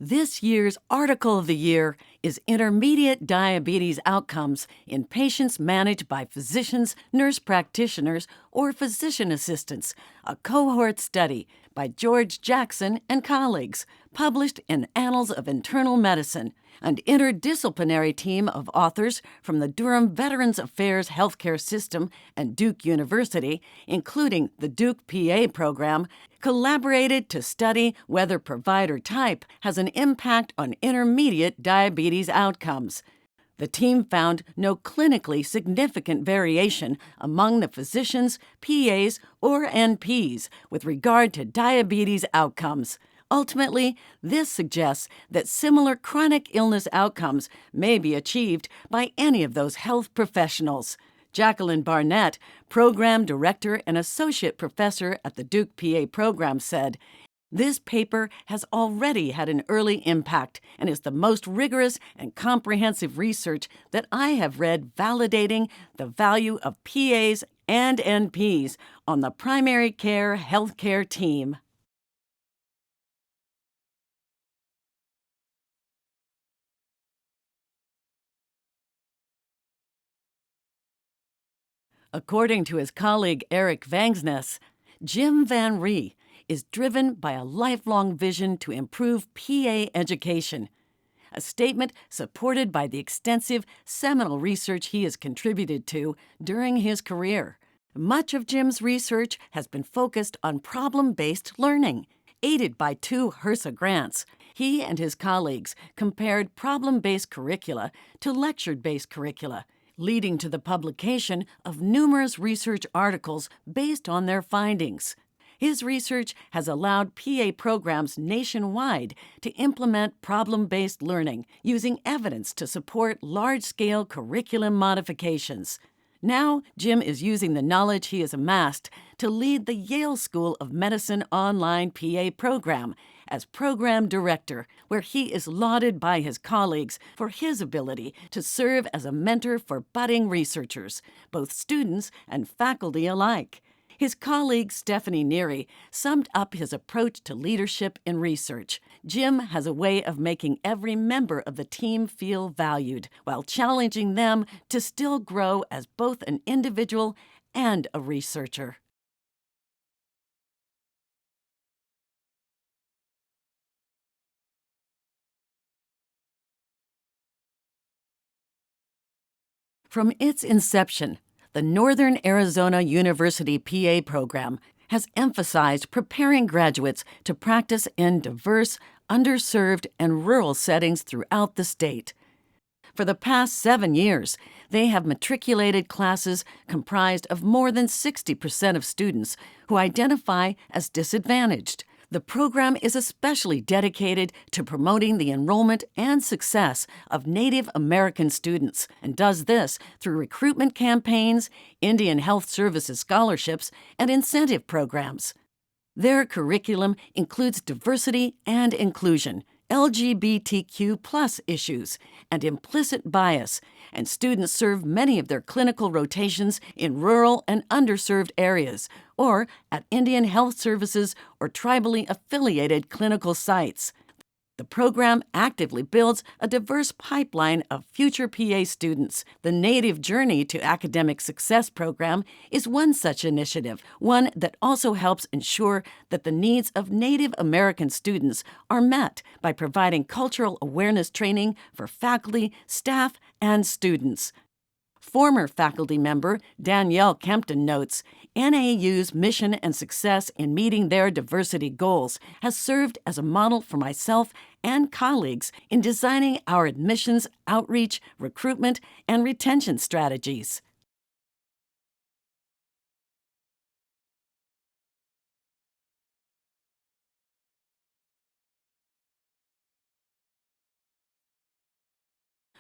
This year's Article of the Year is Intermediate Diabetes Outcomes in Patients Managed by Physicians, Nurse Practitioners, or Physician Assistants, a cohort study by George Jackson and colleagues, published in Annals of Internal Medicine, an interdisciplinary team of authors from the Durham Veterans Affairs Healthcare System and Duke University, including the Duke PA program, collaborated to study whether provider type has an impact on intermediate diabetes outcomes. The team found no clinically significant variation among the physicians, PAs, or NPs with regard to diabetes outcomes. Ultimately, this suggests that similar chronic illness outcomes may be achieved by any of those health professionals. Jacqueline Barnett, Program Director and Associate Professor at the Duke PA program, said, "This paper has already had an early impact and is the most rigorous and comprehensive research that I have read validating the value of PAs and NPs on the primary care healthcare team." According to his colleague Eric Vangsness, Jim Van Ree is driven by a lifelong vision to improve PA education, a statement supported by the extensive seminal research he has contributed to during his career. Much of Jim's research has been focused on problem-based learning. Aided by 2 HRSA grants, he and his colleagues compared problem-based curricula to lecture-based curricula, leading to the publication of numerous research articles based on their findings. His research has allowed PA programs nationwide to implement problem-based learning using evidence to support large-scale curriculum modifications. Now, Jim is using the knowledge he has amassed to lead the Yale School of Medicine online PA program as program director, where he is lauded by his colleagues for his ability to serve as a mentor for budding researchers, both students and faculty alike. His colleague Stephanie Neary summed up his approach to leadership in research. Jim has a way of making every member of the team feel valued, while challenging them to still grow as both an individual and a researcher. From its inception, the Northern Arizona University PA program has emphasized preparing graduates to practice in diverse, underserved, and rural settings throughout the state. For the past 7 years, they have matriculated classes comprised of more than 60% of students who identify as disadvantaged. The program is especially dedicated to promoting the enrollment and success of Native American students and does this through recruitment campaigns, Indian Health Services scholarships, and incentive programs. Their curriculum includes diversity and inclusion, LGBTQ+ issues, and implicit bias, and students serve many of their clinical rotations in rural and underserved areas or at Indian Health Services or tribally affiliated clinical sites. The program actively builds a diverse pipeline of future PA students. The Native Journey to Academic Success program is one such initiative, one that also helps ensure that the needs of Native American students are met by providing cultural awareness training for faculty, staff, and students. Former faculty member Danielle Kempton notes, NAU's mission and success in meeting their diversity goals has served as a model for myself and colleagues in designing our admissions, outreach, recruitment, and retention strategies.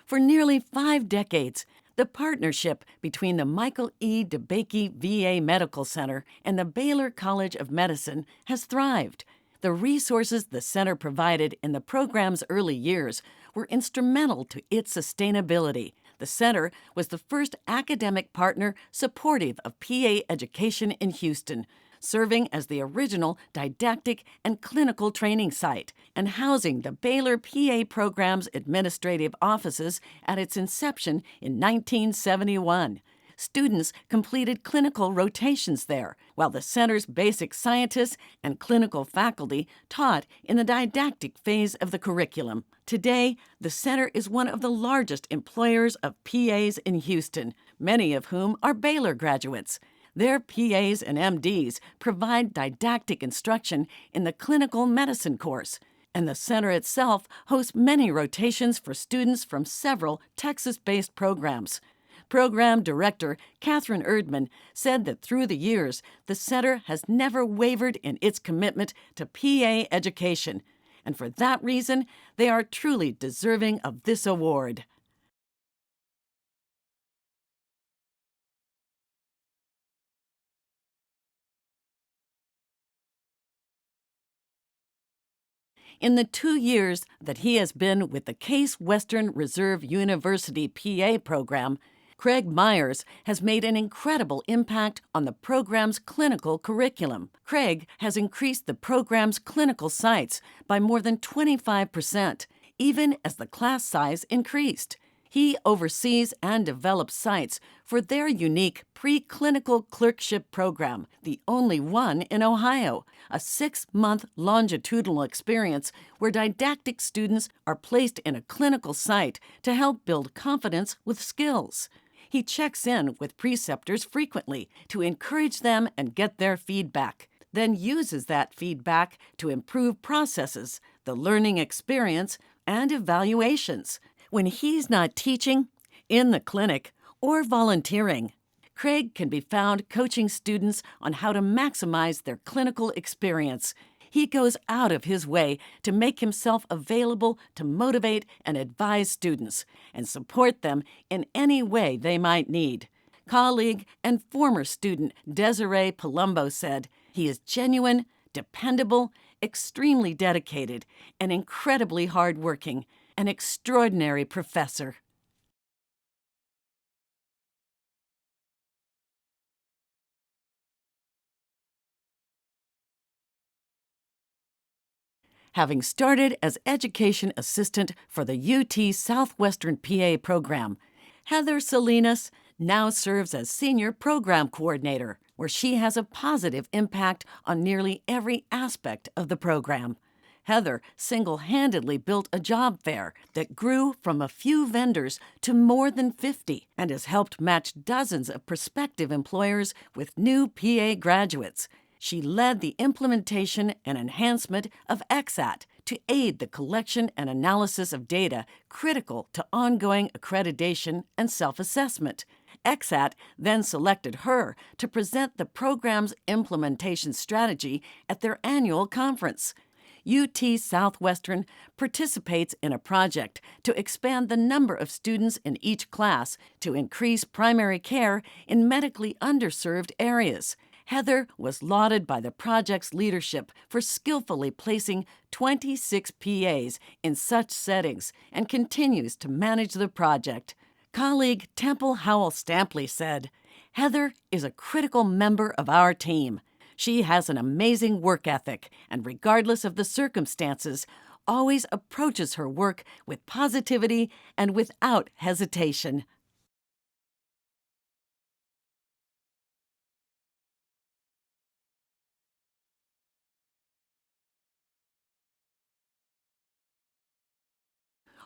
For nearly 5 decades, the partnership between the Michael E. DeBakey VA Medical Center and the Baylor College of Medicine has thrived. The resources the center provided in the program's early years were instrumental to its sustainability. The center was the first academic partner supportive of PA education in Houston, serving as the original didactic and clinical training site and housing the Baylor PA program's administrative offices at its inception in 1971. Students completed clinical rotations there, while the center's basic scientists and clinical faculty taught in the didactic phase of the curriculum. Today, the center is one of the largest employers of PAs in Houston, many of whom are Baylor graduates. Their PAs and MDs provide didactic instruction in the clinical medicine course, and the center itself hosts many rotations for students from several Texas-based programs. Program Director Catherine Erdman said that through the years, the center has never wavered in its commitment to PA education, and for that reason, they are truly deserving of this award. In the 2 years that he has been with the Case Western Reserve University PA program, Craig Myers has made an incredible impact on the program's clinical curriculum. Craig has increased the program's clinical sites by more than 25%, even as the class size increased. He oversees and develops sites for their unique preclinical clerkship program, the only one in Ohio, a 6-month longitudinal experience where didactic students are placed in a clinical site to help build confidence with skills. He checks in with preceptors frequently to encourage them and get their feedback, then uses that feedback to improve processes, the learning experience, and evaluations. When he's not teaching, in the clinic, or volunteering, Craig can be found coaching students on how to maximize their clinical experience. He goes out of his way to make himself available to motivate and advise students and support them in any way they might need. Colleague and former student Desiree Palumbo said, "He is genuine, dependable, extremely dedicated, and incredibly hardworking, an extraordinary professor." Having started as education assistant for the UT Southwestern PA program, Heather Salinas now serves as senior program coordinator, where she has a positive impact on nearly every aspect of the program. Heather single-handedly built a job fair that grew from a few vendors to more than 50 and has helped match dozens of prospective employers with new PA graduates. She led the implementation and enhancement of EXAT to aid the collection and analysis of data critical to ongoing accreditation and self-assessment. EXAT then selected her to present the program's implementation strategy at their annual conference. UT Southwestern participates in a project to expand the number of students in each class to increase primary care in medically underserved areas. Heather was lauded by the project's leadership for skillfully placing 26 PAs in such settings and continues to manage the project. Colleague Temple Howell-Stampley said, "Heather is a critical member of our team. She has an amazing work ethic and, regardless of the circumstances, always approaches her work with positivity and without hesitation."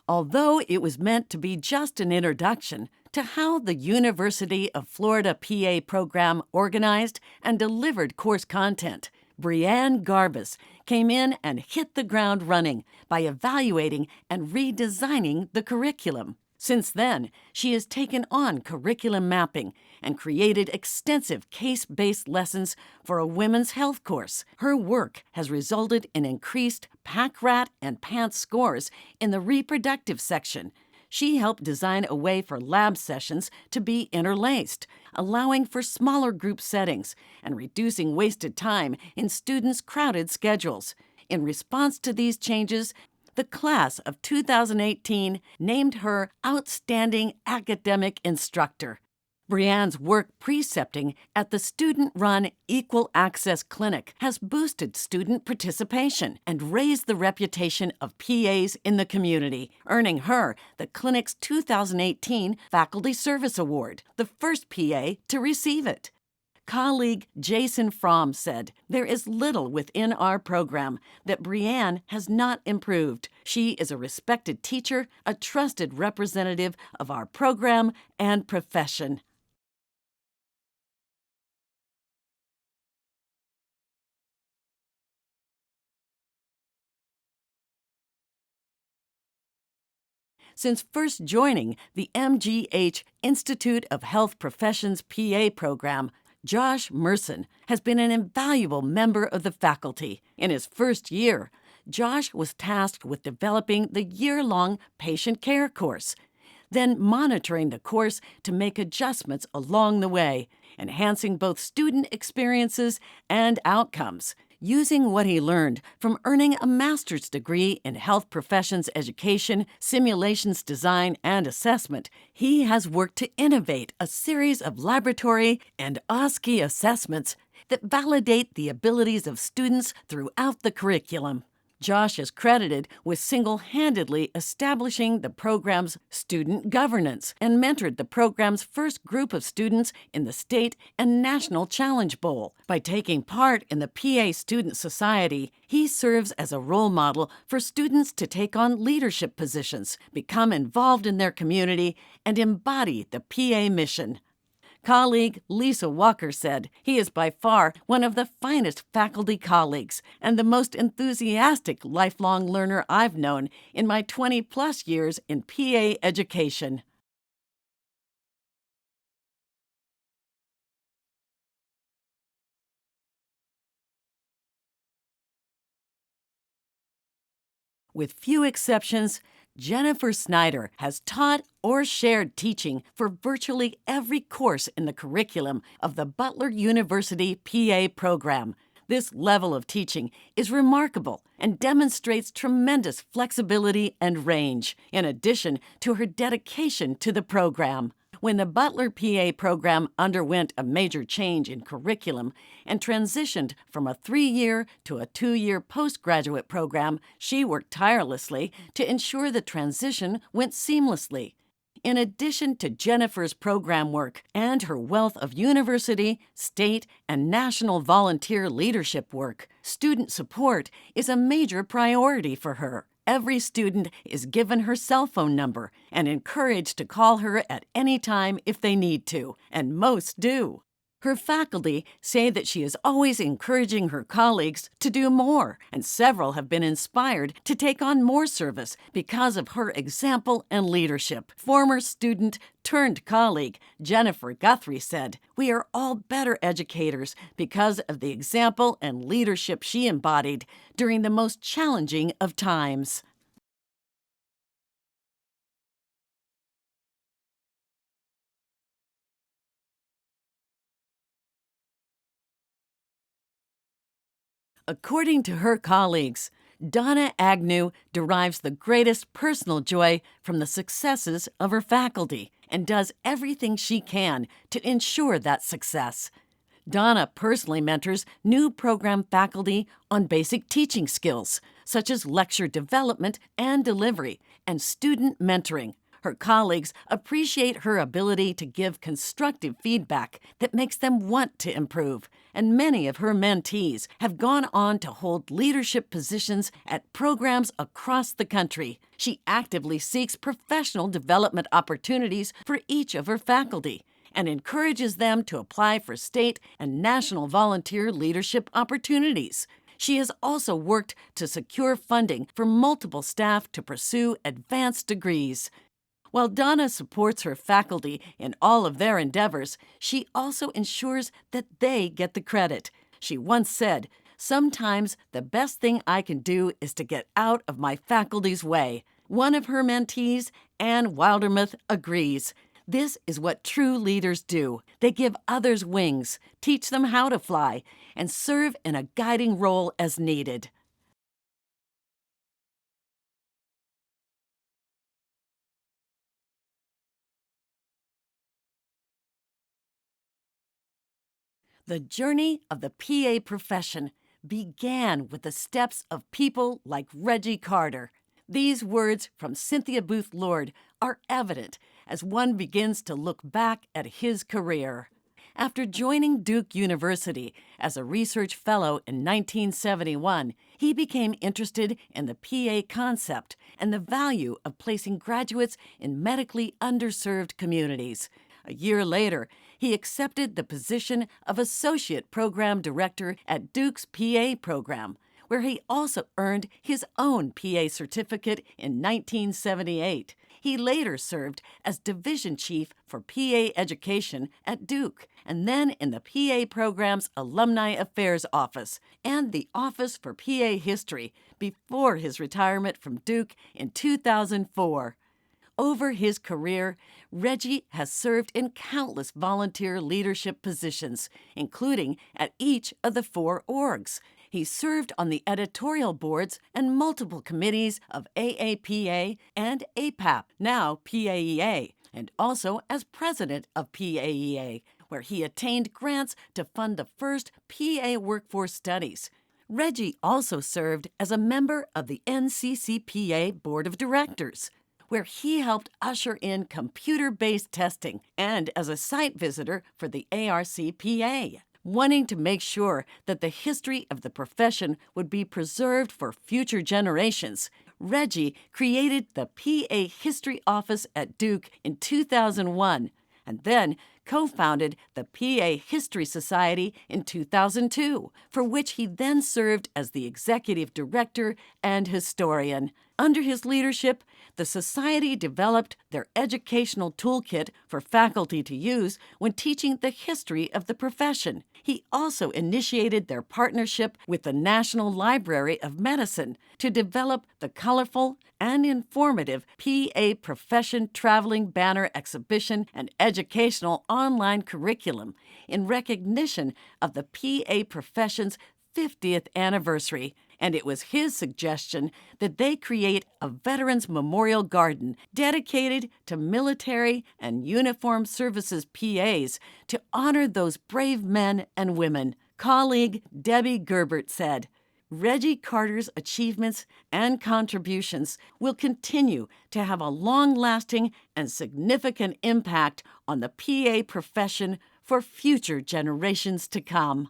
Although it was meant to be just an introduction to how the University of Florida PA program organized and delivered course content, Brianne Garbus came in and hit the ground running by evaluating and redesigning the curriculum. Since then, she has taken on curriculum mapping and created extensive case-based lessons for a women's health course. Her work has resulted in increased PAC-RAT and PANTS scores in the reproductive section. She helped design a way for lab sessions to be interlaced, allowing for smaller group settings and reducing wasted time in students' crowded schedules. In response to these changes, the class of 2018 named her Outstanding Academic Instructor. Brianne's work precepting at the student-run Equal Access Clinic has boosted student participation and raised the reputation of PAs in the community, earning her the clinic's 2018 Faculty Service Award, the first PA to receive it. Colleague Jason Fromm said, "There is little within our program that Brianne has not improved. She is a respected teacher, a trusted representative of our program and profession." Since first joining the MGH Institute of Health Professions PA program, Josh Merson has been an invaluable member of the faculty. In his first year, Josh was tasked with developing the year-long patient care course, then monitoring the course to make adjustments along the way, enhancing both student experiences and outcomes. Using what he learned from earning a master's degree in health professions education, simulations design, and assessment, he has worked to innovate a series of laboratory and OSCE assessments that validate the abilities of students throughout the curriculum. Josh is credited with single-handedly establishing the program's student governance and mentored the program's first group of students in the state and national challenge bowl. By taking part in the PA Student Society, he serves as a role model for students to take on leadership positions, become involved in their community, and embody the PA mission. Colleague Lisa Walker said, "He is by far one of the finest faculty colleagues and the most enthusiastic lifelong learner I've known in my 20-plus years in PA education." With few exceptions, Jennifer Snyder has taught or shared teaching for virtually every course in the curriculum of the Butler University PA program. This level of teaching is remarkable and demonstrates tremendous flexibility and range, in addition to her dedication to the program. When the Butler PA program underwent a major change in curriculum and transitioned from a 3-year to a 2-year postgraduate program, she worked tirelessly to ensure the transition went seamlessly. In addition to Jennifer's program work and her wealth of university, state, and national volunteer leadership work, student support is a major priority for her. Every student is given her cell phone number and encouraged to call her at any time if they need to, and most do. Her faculty say that she is always encouraging her colleagues to do more, and several have been inspired to take on more service because of her example and leadership. Former student turned colleague Jennifer Guthrie said, "We are all better educators because of the example and leadership she embodied during the most challenging of times." According to her colleagues, Donna Agnew derives the greatest personal joy from the successes of her faculty and does everything she can to ensure that success. Donna personally mentors new program faculty on basic teaching skills, such as lecture development and delivery, and student mentoring. Her colleagues appreciate her ability to give constructive feedback that makes them want to improve, and many of her mentees have gone on to hold leadership positions at programs across the country. She actively seeks professional development opportunities for each of her faculty and encourages them to apply for state and national volunteer leadership opportunities. She has also worked to secure funding for multiple staff to pursue advanced degrees. While Donna supports her faculty in all of their endeavors, she also ensures that they get the credit. She once said, "Sometimes the best thing I can do is to get out of my faculty's way." One of her mentees, Ann Wildermuth, agrees. This is what true leaders do. They give others wings, teach them how to fly, and serve in a guiding role as needed. The journey of the PA profession began with the steps of people like Reggie Carter. These words from Cynthia Booth Lord are evident as one begins to look back at his career. After joining Duke University as a research fellow in 1971, he became interested in the PA concept and the value of placing graduates in medically underserved communities. A year later, he accepted the position of Associate Program Director at Duke's PA program, where he also earned his own PA certificate in 1978. He later served as Division Chief for PA Education at Duke, and then in the PA program's Alumni Affairs Office and the Office for PA History before his retirement from Duke in 2004. Over his career, Reggie has served in countless volunteer leadership positions, including at each of the 4 orgs. He served on the editorial boards and multiple committees of AAPA and APAP, now PAEA, and also as president of PAEA, where he attained grants to fund the first PA workforce studies. Reggie also served as a member of the NCCPA Board of Directors, where he helped usher in computer-based testing, and as a site visitor for the ARCPA. Wanting to make sure that the history of the profession would be preserved for future generations, Reggie created the PA History Office at Duke in 2001, and then co-founded the PA History Society in 2002, for which he then served as the executive director and historian. Under his leadership, the Society developed their educational toolkit for faculty to use when teaching the history of the profession. He also initiated their partnership with the National Library of Medicine to develop the colorful and informative PA Profession Traveling Banner Exhibition and educational online curriculum in recognition of the PA profession's 50th anniversary. And it was his suggestion that they create a Veterans Memorial Garden dedicated to military and uniformed services PAs to honor those brave men and women. Colleague Debbie Gerbert said, Reggie Carter's achievements and contributions will continue to have a long-lasting and significant impact on the PA profession for future generations to come.